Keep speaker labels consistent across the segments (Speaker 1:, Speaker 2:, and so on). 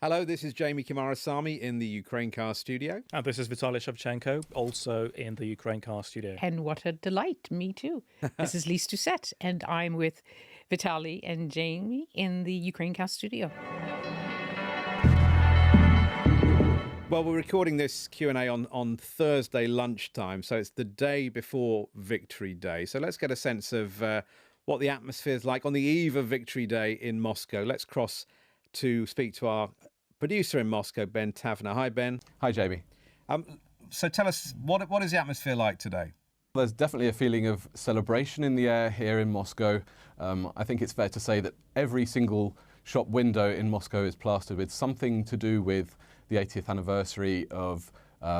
Speaker 1: Hello, this is Jamie Coomarasamy in the Ukrainecast studio.
Speaker 2: And this is Vitaly Shevchenko, also in the Ukrainecast studio.
Speaker 3: And what a delight, me too. This is Lyse Doucet, and I'm with Vitaly and Jamie in the Ukrainecast studio.
Speaker 1: Well, we're recording this Q&A on Thursday lunchtime, so it's the day before Victory Day. So let's get a sense of what the atmosphere is like on the eve of Victory Day in Moscow. Let's cross to speak to our producer in Moscow, Ben Tavener. Hi, Ben.
Speaker 4: Hi, Jamie.
Speaker 1: So tell us, what is the atmosphere like today?
Speaker 4: There's definitely a feeling of celebration in the air here in Moscow. I think it's fair to say that every single shop window in Moscow is plastered with something to do with the 80th anniversary of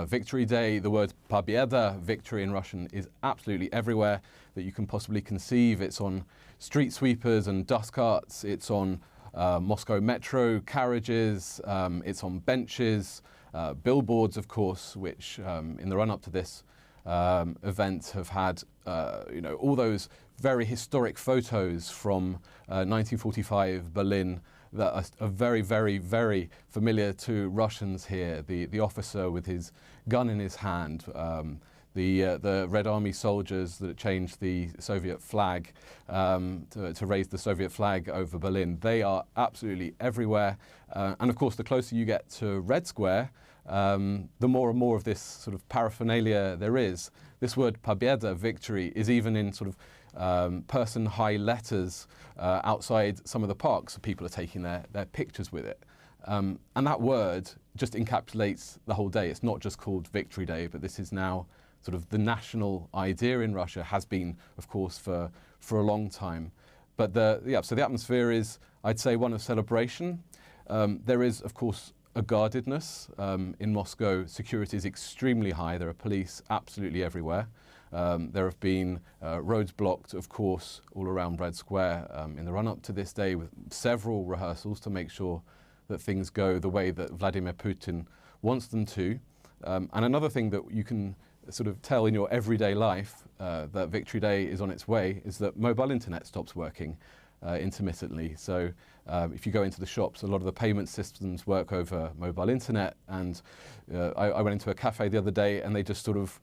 Speaker 4: Victory Day. The word Pobyeda, victory in Russian, is absolutely everywhere that you can possibly conceive. It's on street sweepers and dust carts. It's on Moscow metro carriages. It's on benches, billboards, of course, which in the run-up to this event have had, all those very historic photos from 1945 Berlin that are very, very, very familiar to Russians here. The officer with his gun in his hand, the Red Army soldiers that changed the Soviet flag to raise the Soviet flag over Berlin. They are absolutely everywhere. And of course, the closer you get to Red Square, the more and more of this sort of paraphernalia there is. This word Pobyeda, victory, is even in sort of person high letters outside some of the parks. People are taking their pictures with it. And that word just encapsulates the whole day. It's not just called Victory Day, but this is now sort of the national idea in Russia, has been, of course, for a long time. But so the atmosphere is, I'd say, one of celebration. There is, of course, a guardedness. In Moscow, security is extremely high. There are police absolutely everywhere. There have been roads blocked, of course, all around Red Square in the run-up to this day, with several rehearsals to make sure that things go the way that Vladimir Putin wants them to. And another thing that you can sort of tell in your everyday life that Victory Day is on its way is that mobile internet stops working intermittently. So if you go into the shops, a lot of the payment systems work over mobile internet. And I went into a cafe the other day and they just sort of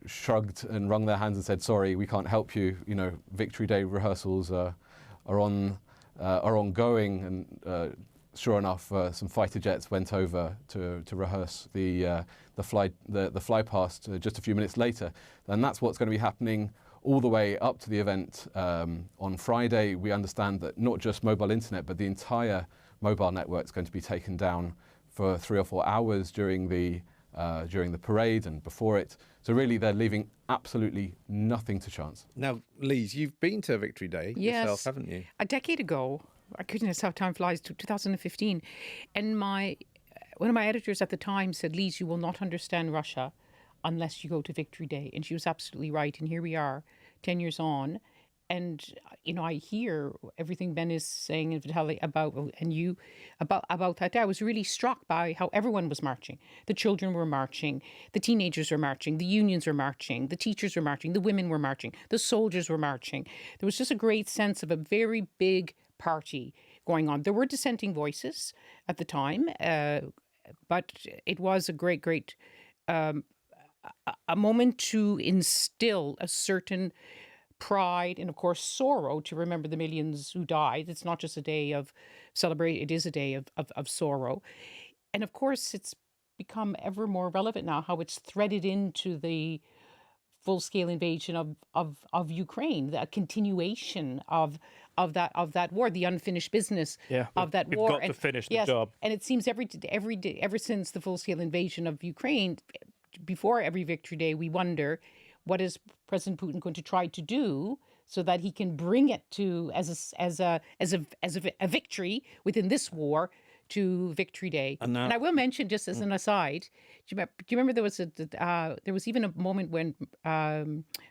Speaker 4: shrugged and wrung their hands and said, sorry, we can't help you. Victory Day rehearsals are ongoing. And sure enough, some fighter jets went over to rehearse the fly past just a few minutes later. And that's what's going to be happening all the way up to the event on Friday. We understand that not just mobile internet, but the entire mobile network is going to be taken down for 3 or 4 hours during the parade and before it. So really, they're leaving absolutely nothing to chance.
Speaker 1: Now, Lyse, you've been to Victory Day yourself, haven't you?
Speaker 3: A decade ago. I couldn't how time flies, to 2015. And one of my editors at the time said, Lyse, you will not understand Russia unless you go to Victory Day. And she was absolutely right. And here we are, 10 years on. And, I hear everything Ben is saying and Vitaly about that day. I was really struck by how everyone was marching. The children were marching, the teenagers were marching, the unions were marching, the teachers were marching, the women were marching, the soldiers were marching. There was just a great sense of a very big party going on. There were dissenting voices at the time, but it was a great a moment to instill a certain pride and, of course, sorrow to remember the millions who died. It's not just a day of celebrate, it is a day of sorrow. And, of course, it's become ever more relevant now how it's threaded into the full-scale invasion of Ukraine, the continuation of that war, the unfinished business of that war.
Speaker 2: We've got to finish the job. And
Speaker 3: it seems every day, ever since the full-scale invasion of Ukraine, before every Victory Day, we wonder, what is President Putin going to try to do so that he can bring it to as a victory within this war to Victory Day? And I will mention, just as an aside, do you remember there was even a moment when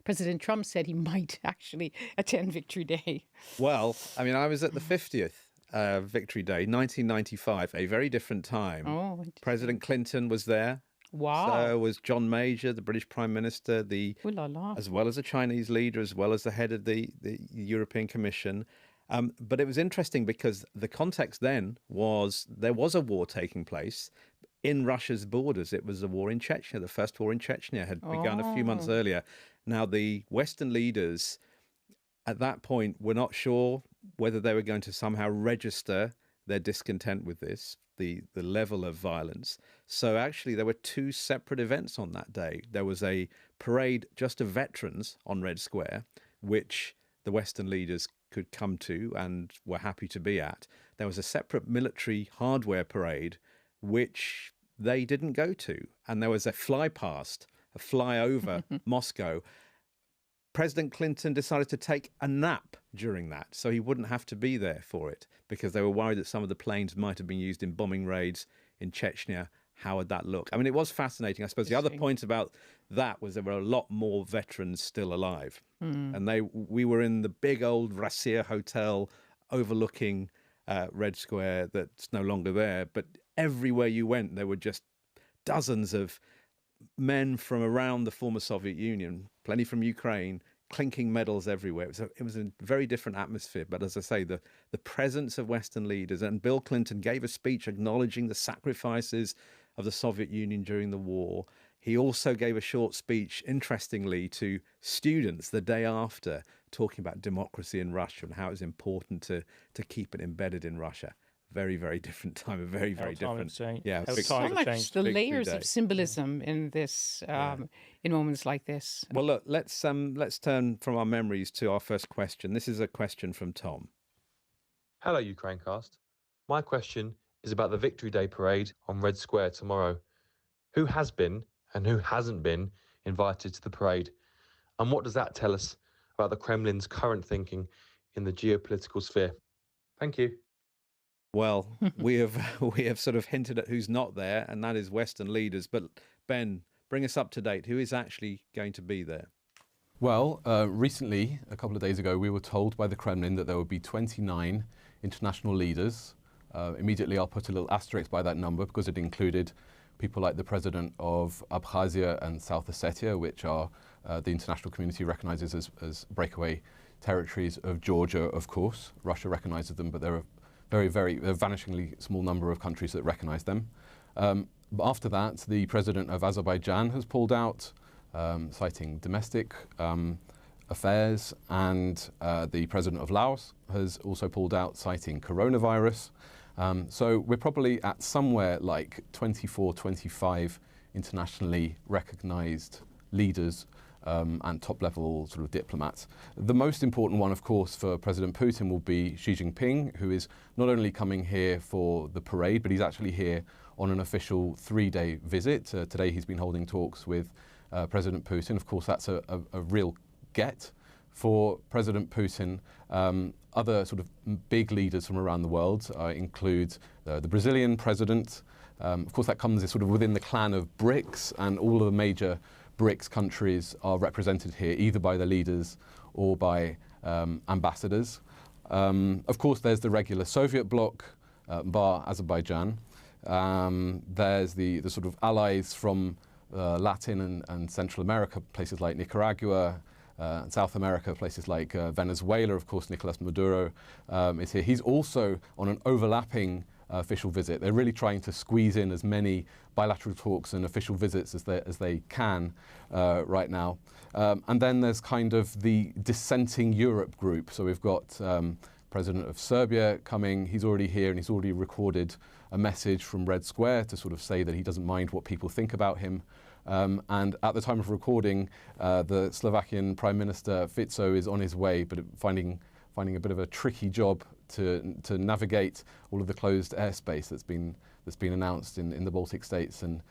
Speaker 3: President Trump said he might actually attend Victory Day?
Speaker 1: Well, I was at the 50th Victory Day, 1995, a very different time.
Speaker 3: Oh,
Speaker 1: President Clinton was there.
Speaker 3: Wow.
Speaker 1: So was John Major, the British Prime Minister, as well as the Chinese leader, as well as the head of the European Commission. But it was interesting because the context then was there was a war taking place in Russia's borders. It was a war in Chechnya. The first war in Chechnya had begun a few months earlier. Now, the Western leaders at that point were not sure whether they were going to somehow register their discontent with this, the level of violence. So actually, there were two separate events on that day. There was a parade just of veterans on Red Square, which the Western leaders could come to and were happy to be at. There was a separate military hardware parade, which they didn't go to. And there was a fly past, a fly over Moscow. President Clinton decided to take a nap during that, so he wouldn't have to be there for it, because they were worried that some of the planes might have been used in bombing raids in Chechnya. How would that look? I mean, it was fascinating. I suppose the other point about that was there were a lot more veterans still alive. And we were in the big old Rossiya hotel overlooking Red Square that's no longer there. But everywhere you went, there were just dozens of men from around the former Soviet Union, plenty from Ukraine, clinking medals everywhere. It was a very different atmosphere. But as I say, the presence of Western leaders, and Bill Clinton gave a speech acknowledging the sacrifices of the Soviet Union during the war. He also gave a short speech, interestingly, to students the day after, talking about democracy in Russia and how it's important to keep it embedded in Russia. Very, very different time, a very, very different.
Speaker 2: Yeah,
Speaker 3: so much the layers of symbolism in this, in moments like this.
Speaker 1: Well, look, let's turn from our memories to our first question. This is a question from Tom.
Speaker 5: Hello, Ukrainecast. My question is about the Victory Day parade on Red Square tomorrow. Who has been and who hasn't been invited to the parade? And what does that tell us about the Kremlin's current thinking in the geopolitical sphere? Thank you.
Speaker 1: Well, we have sort of hinted at who's not there, and that is Western leaders. But Ben, bring us up to date. Who is actually going to be there?
Speaker 4: Well, recently, a couple of days ago, we were told by the Kremlin that there would be 29 international leaders. Immediately, I'll put a little asterisk by that number because it included people like the president of Abkhazia and South Ossetia, which are the international community recognizes as breakaway territories of Georgia, of course. Russia recognizes them, but there are a vanishingly small number of countries that recognize them. But after that, the president of Azerbaijan has pulled out, citing domestic affairs, and the president of Laos has also pulled out, citing coronavirus. So we're probably at somewhere like 24, 25 internationally recognized leaders and top-level sort of diplomats. The most important one, of course, for President Putin will be Xi Jinping, who is not only coming here for the parade, but he's actually here on an official 3-day visit. Today he's been holding talks with President Putin. Of course, that's a real get for President Putin. Other sort of big leaders from around the world include the Brazilian president. Of course, that comes sort of within the clan of BRICS, and all of the major BRICS countries are represented here, either by the leaders or by ambassadors. Of course, there's the regular Soviet bloc, bar Azerbaijan. There's the sort of allies from Latin and Central America, places like Nicaragua, South America, places like Venezuela. Of course, Nicolas Maduro is here. He's also on an overlapping official visit. They're really trying to squeeze in as many bilateral talks and official visits as they can right now. And then there's kind of the dissenting Europe group. So we've got President of Serbia coming. He's already here, and he's already recorded a message from Red Square to sort of say that he doesn't mind what people think about him. And at the time of recording, the Slovakian Prime Minister Fico is on his way, but finding a bit of a tricky job to navigate all of the closed airspace that's been announced in the Baltic states and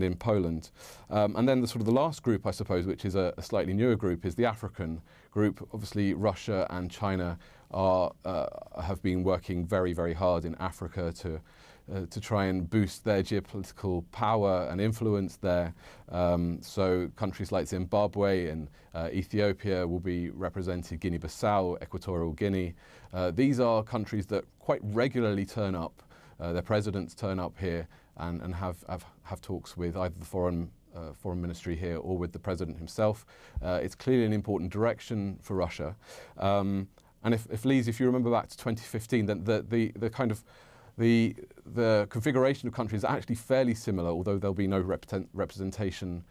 Speaker 4: in Poland. And then the last group, I suppose, which is a slightly newer group, is the African group. Obviously, Russia and China have been working very, very hard in Africa to try and boost their geopolitical power and influence there. So countries like Zimbabwe and Ethiopia will be represented, Guinea-Bissau, Equatorial Guinea. These are countries that quite regularly turn up. Their presidents turn up here and have talks with either the foreign ministry here or with the president himself. It's clearly an important direction for Russia. And if Lyse, if you remember back to 2015, then the kind of the configuration of countries is actually fairly similar, although there'll be no representation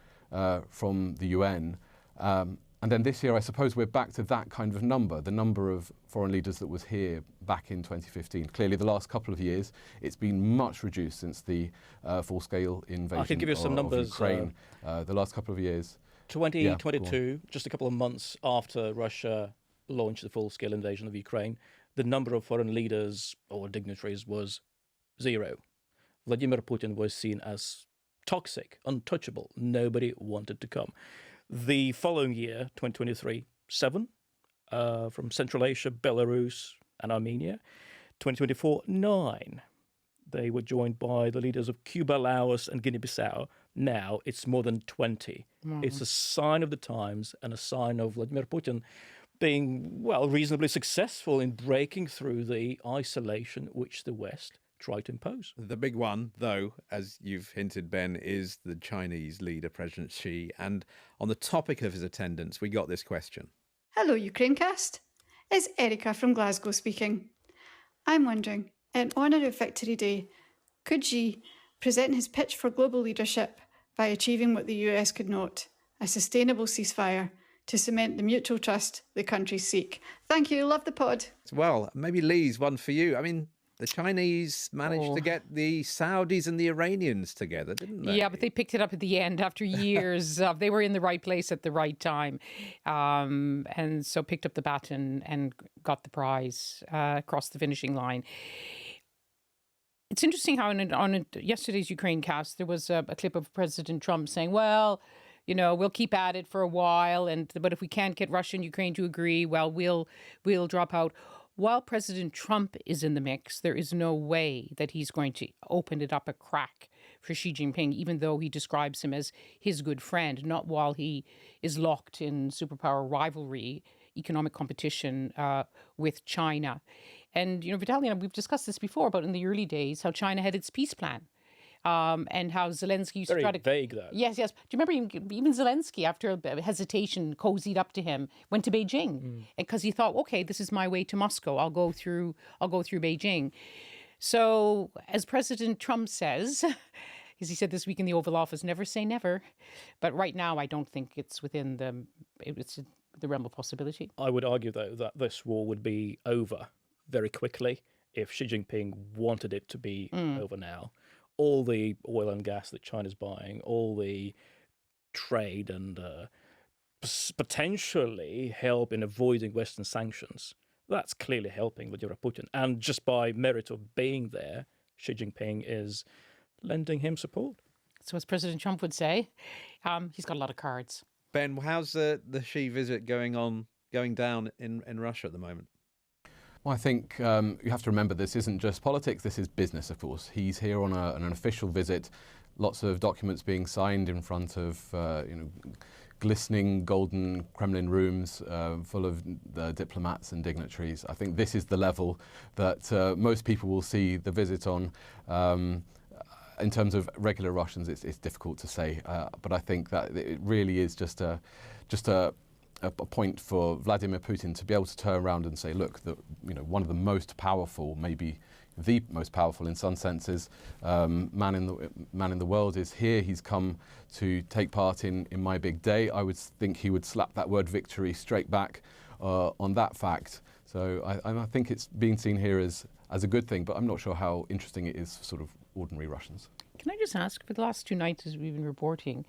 Speaker 4: from the UN. And then this year, I suppose we're back to that kind of number, the number of foreign leaders that was here back in 2015. Clearly, the last couple of years, it's been much reduced since the full-scale invasion
Speaker 2: I can give you some numbers,
Speaker 4: of Ukraine. The last couple of years.
Speaker 2: 2022, just a couple of months after Russia launched the full-scale invasion of Ukraine, the number of foreign leaders or dignitaries was 0. Vladimir Putin was seen as toxic, untouchable. Nobody wanted to come. The following year, 2023, 7 from Central Asia, Belarus and Armenia. 2024, 9. They were joined by the leaders of Cuba, Laos and Guinea-Bissau. Now it's more than 20. Mm-hmm. It's a sign of the times and a sign of Vladimir Putin being, well, reasonably successful in breaking through the isolation which the West tried to impose.
Speaker 1: The big one, though, as you've hinted, Ben, is the Chinese leader, President Xi. And on the topic of his attendance, we got this question.
Speaker 6: Hello, Ukrainecast. It's Erica from Glasgow speaking. I'm wondering, in honour of Victory Day, could Xi present his pitch for global leadership by achieving what the US could not, a sustainable ceasefire to cement the mutual trust the countries seek? Thank you. Love the pod.
Speaker 1: Well, maybe Lyse, one for you. I mean, the Chinese managed to get the Saudis and the Iranians together, didn't they?
Speaker 3: Yeah, but they picked it up at the end after years. They were in the right place at the right time. And so picked up the baton and got the prize across the finishing line. It's interesting how on yesterday's Ukrainecast, there was a clip of President Trump saying, well, you know, we'll keep at it for a while. But if we can't get Russia and Ukraine to agree, well, we'll drop out. While President Trump is in the mix, there is no way that he's going to open it up a crack for Xi Jinping, even though he describes him as his good friend, not while he is locked in superpower rivalry, economic competition with China. And, you know, Vitaly, we've discussed this before, but in the early days, how China had its peace plan. And how Zelensky used to try to...
Speaker 2: Very vague, though.
Speaker 3: Yes. Do you remember even Zelensky, after a bit of hesitation, cozied up to him, went to Beijing, because he thought, okay, this is my way to Moscow. I'll go through Beijing. So, as President Trump says, as he said this week in the Oval Office, never say never. But right now, I don't think it's within the realm of possibility.
Speaker 2: I would argue, though, that this war would be over very quickly if Xi Jinping wanted it to be over now. All the oil and gas that China's buying, all the trade and potentially help in avoiding Western sanctions, that's clearly helping Vladimir Putin. And just by merit of being there, Xi Jinping is lending him support.
Speaker 3: So as President Trump would say, he's got a lot of cards.
Speaker 1: Ben, how's the Xi visit going down in Russia at the moment?
Speaker 4: Well, I think you have to remember this isn't just politics, this is business, of course. He's here on an official visit, lots of documents being signed in front of glistening golden Kremlin rooms full of diplomats and dignitaries. I think this is the level that most people will see the visit on. In terms of regular Russians, it's difficult to say, but I think that it really is just a point for Vladimir Putin to be able to turn around and say, look, one of the most powerful, maybe the most powerful in some senses, man in the world is here. He's come to take part in my big day. I would think he would slap that word victory straight back on that fact. So I think it's being seen here as a good thing, but I'm not sure how interesting it is for sort of ordinary Russians.
Speaker 3: Can I just ask, for the last 2 nights as we've been reporting,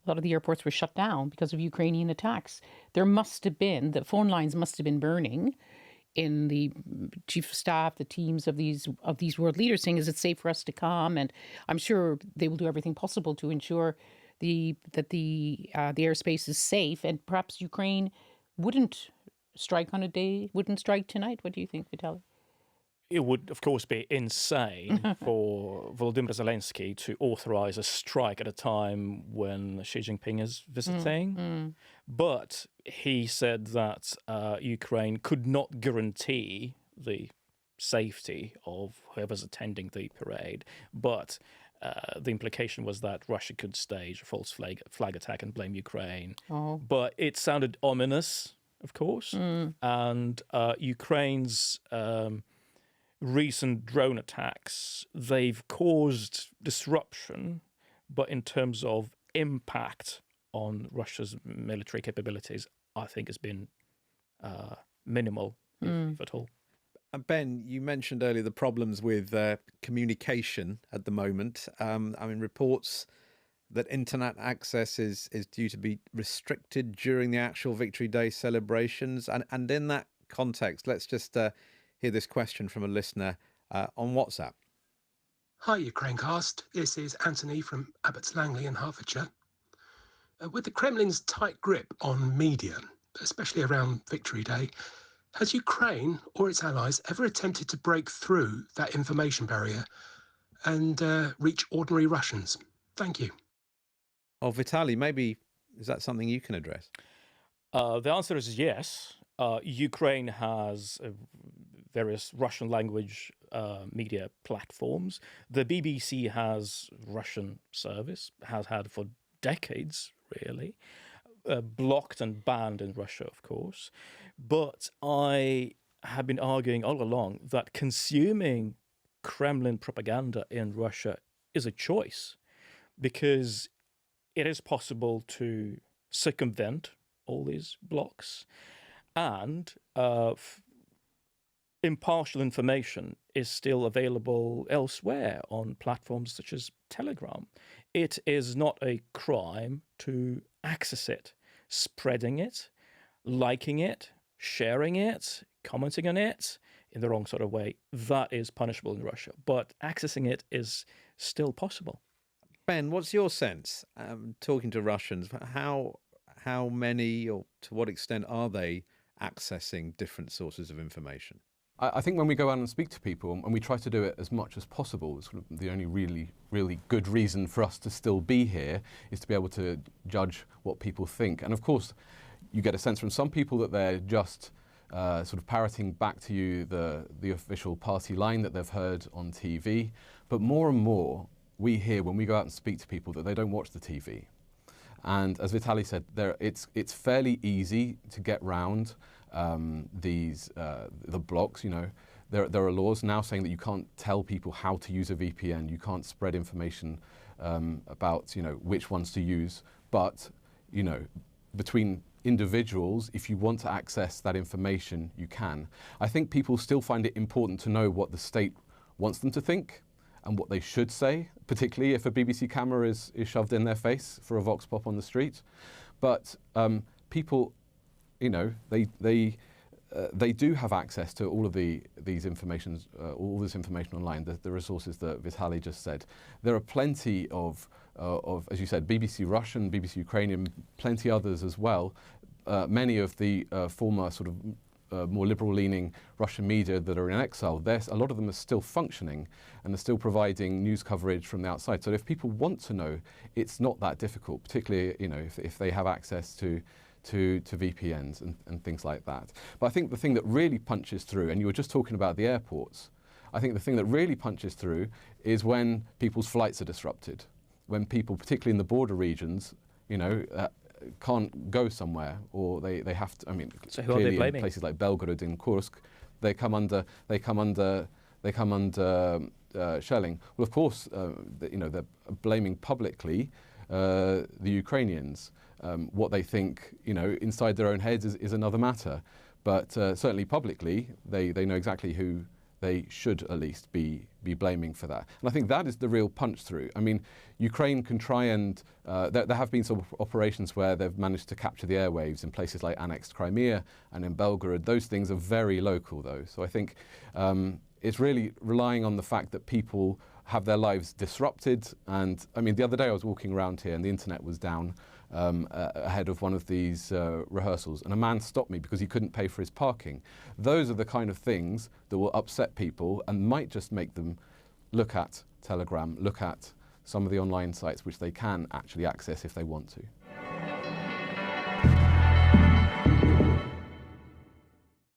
Speaker 3: a lot of the airports were shut down because of Ukrainian attacks. The phone lines must have been burning in the chief of staff, the teams of these world leaders saying, is it safe for us to come? And I'm sure they will do everything possible to ensure that the airspace is safe, and perhaps Ukraine wouldn't strike tonight. What do you think, Vitaly?
Speaker 2: It would, of course, be insane for Volodymyr Zelensky to authorize a strike at a time when Xi Jinping is visiting. But he said that Ukraine could not guarantee the safety of whoever's attending the parade. But the implication was that Russia could stage a false flag attack and blame Ukraine. But it sounded ominous of course, and Ukraine's recent drone attacks, they've caused disruption, but in terms of impact on Russia's military capabilities, I think has been minimal, if at all.
Speaker 1: Ben, you mentioned earlier the problems with communication at the moment. Reports that internet access is due to be restricted during the actual Victory Day celebrations. And in that context, let's just hear this question from a listener on WhatsApp.
Speaker 7: Hi, Ukrainecast. This is Anthony from Abbots Langley in Hertfordshire. With the Kremlin's tight grip on media, especially around Victory Day, has Ukraine or its allies ever attempted to break through that information barrier and reach ordinary Russians? Thank you.
Speaker 1: Oh, Vitaly, maybe is that something you can address?
Speaker 2: The answer is yes. Ukraine has various Russian language media platforms. The BBC has Russian service, has had for decades, really. Blocked and banned in Russia, of course. But I have been arguing all along that consuming Kremlin propaganda in Russia is a choice, because it is possible to circumvent all these blocks, and impartial information is still available elsewhere on platforms such as Telegram. It is not a crime to access it. Spreading it, liking it, sharing it, commenting on it in the wrong sort of way, that is punishable in Russia. But accessing it is still possible.
Speaker 1: Ben, what's your sense, talking to Russians, how many or to what extent are they accessing different sources of information?
Speaker 4: I think when we go out and speak to people, and we try to do it as much as possible, sort of the only really good reason for us to still be here is to be able to judge what people think. And of course, you get a sense from some people that they're just sort of parroting back to you the official party line that they've heard on TV. But more and more, we hear when we go out and speak to people that they don't watch the TV. And as Vitaly said, it's fairly easy to get round the blocks. You know, there are laws now saying that you can't tell people how to use a VPN. You can't spread information about which ones to use. But between individuals, if you want to access that information, you can. I think people still find it important to know what the state wants them to think and what they should say, particularly if a BBC camera is shoved in their face for a vox pop on the street. But people, they do have access to all of these information, all this information online, the resources that Vitaly just said. There are plenty of, as you said, BBC Russian, BBC Ukrainian, plenty others as well. Many of the former sort of more liberal-leaning Russian media that are in exile, a lot of them are still functioning and are still providing news coverage from the outside. So if people want to know, it's not that difficult, particularly if they have access to VPNs and things like that. But I think the thing that really punches through, and you were just talking about the airports, I think the thing that really punches through is when people's flights are disrupted, when people, particularly in the border regions, can't go somewhere, or they have to. I mean,
Speaker 2: so who are they blaming?
Speaker 4: In places like Belgorod and Kursk, they come under shelling. Well, of course, they're blaming publicly the Ukrainians. What they think, inside their own heads is another matter. But certainly publicly, they know exactly who they should at least be blaming for that. And I think that is the real punch through. I mean, Ukraine can try and, there have been some operations where they've managed to capture the airwaves in places like annexed Crimea and in Belgorod. Those things are very local though. So I think it's really relying on the fact that people have their lives disrupted. And I mean, the other day I was walking around here and the internet was down ahead of one of these rehearsals, and a man stopped me because he couldn't pay for his parking. Those are the kind of things that will upset people and might just make them look at Telegram, look at some of the online sites which they can actually access if they want to.